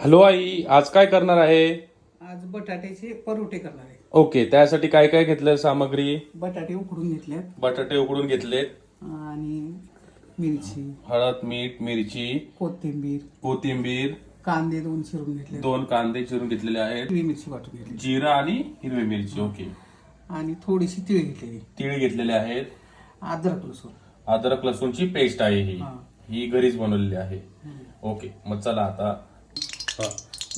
Hello आई, आज काय करणार आहे? आज बटाट्याचे परोठे करणार आहे. ओके, त्यासाठी काय काय घेतलं सामग्री? बटाटे उकडून घेतल्यात बटाटे उकडून घेतलेत, आणि मिरची, हळद, मीठ, मिरची, कोथिंबीर, कोथिंबीर, कांदे 2 चिरून घेतले, 2 कांदे चिरून घेतलेले आहेत, हिरवी मिरची वाटून घेतली जिरा आणि हिरवी मिरची. ओके, आणि थोडीशी तीळ घेतलेली, तीळ घेतलेले आहेत, अद्रक लसूण. अद्रक लसूणची पेस्ट आहे ही हा. ही घरीच बनवलेली आहे. ओके, मग चला आता. हा.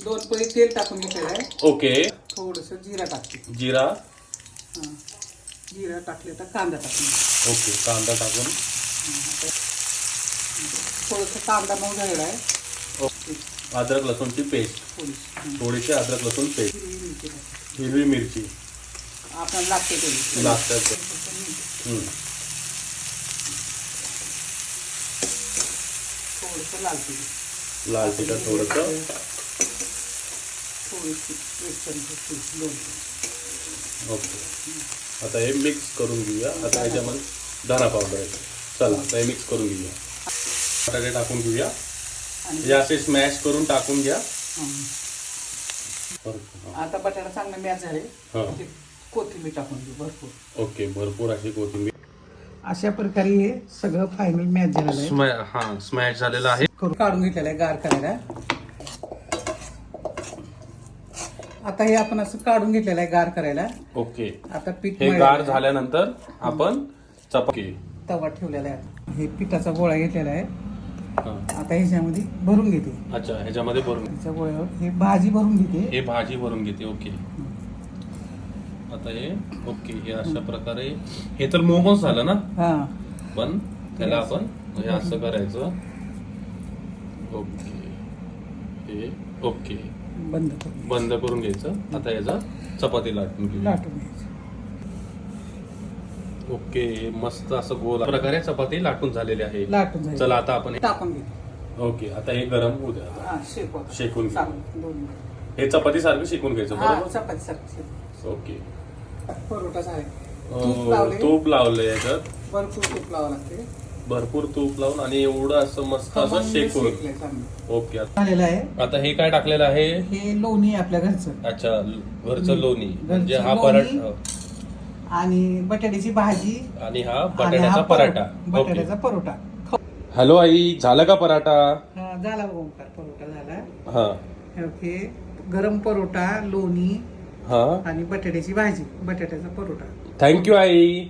2 पळी तेल टाकून घेतलेलं आहे. ओके, थोडस जिरा टाकते. जिरा. हा. जिरा टाकले तर कांदा टाकून. ओके, कांदा टाकून. थोडस कांदा मऊ झालेला आहे. ओके, अद्रक लसूणची पेस्ट, थोडीशी थोडीशी अद्रक लसूण पेस्ट, हिरवी मिरची टाकते. हिरवी मिरची आपल्याला लागते थोडी. लागतात. थोडस लाल तिखट, लाल तिखट थोडंसं. थोडीशी एक चमचा दोन. ओके, आता हे मिक्स करून घेऊया. आता ह्याच्यामध्ये धना पावडर आहे. चला आता हे मिक्स करून घेऊया. बटाटे टाकून घेऊया. हे असे स्मॅश करून टाकून घ्या. आता बटाटा चांगला मॅच झाले. हा. कोथिंबीर टाकून घेऊ भरपूर. ओके, भरपूर अशी कोथिंबीर. अशा प्रकारे हे सगळं फायनल मॅच झालेलं आहे. हा, स्मॅश झालेला आहे. काढून घेतलेलं आहे गार करायला. आता हे आपण असं काढून घेतलेलं आहे गार करायला. ओके, आता पीठ हे मळलेलं गार आहे. झाल्यानंतर आपण चपाती. तवा ठेवलेला आहे. हे पिठाचा गोळा घेतलेला आहे. हा. आता ह्याच्यामध्ये भरून घेते. अच्छा, ह्याच्यामध्ये भरून त्याच्या गोळ्यावर हे भाजी भरून घेते. हे भाजी भरून घेते. ओके, आता हे ओके, हे अशा प्रकारे. हे तर मोमोज झालं ना, हा. पण त्याला आपण हे असं करायचं. ओके, हे ओके बंद करून बंद करून घ्यायचं. आता याचा चपाती लाटून घेऊया. लाटून घ्यायचं. ओके, मस्त असं गोल प्रकारे चपाती लाटून झालेली आहे. लाटून झाली. चला आता आपण टाकून घेतो. ओके, आता हे गरम होऊ द्या. हा, शेकवा. शेकून घेऊ. चालेल, 2 मिनिट. हे चपाती सारखं शेकून घ्यायचं. हा, बरोबर. चपाती सारखी. ओके, परोठा झाला. तूप लावले. तूप लावलंय याच्यात. भरपूर तूप लावावं लागते. भरपूर तूप लावून आणि एवढं असं मस्त असं शेकून. शेकलंय चांगलं. ओके, झालेलं आहे. आता हे काय टाकलेलं आहे? हे लोणी आहे आपल्या घरचं. अच्छा, घरचं लोणी म्हणजे घरचं हा लोणी. पराठा आणि बटाट्याची भाजी आणि हा आणि बटाट्याचा हा पराठा. बटाट्याचा परोठा. हॅलो आई, झालं का पराठा? हा, झाला बघ ओंकार, परोठा झाला. हा. ओके, गरम परोठा, लोणी हा, आणि बटाट्याची भाजी, बटाट्याचा परोठा. थँक्यू आई.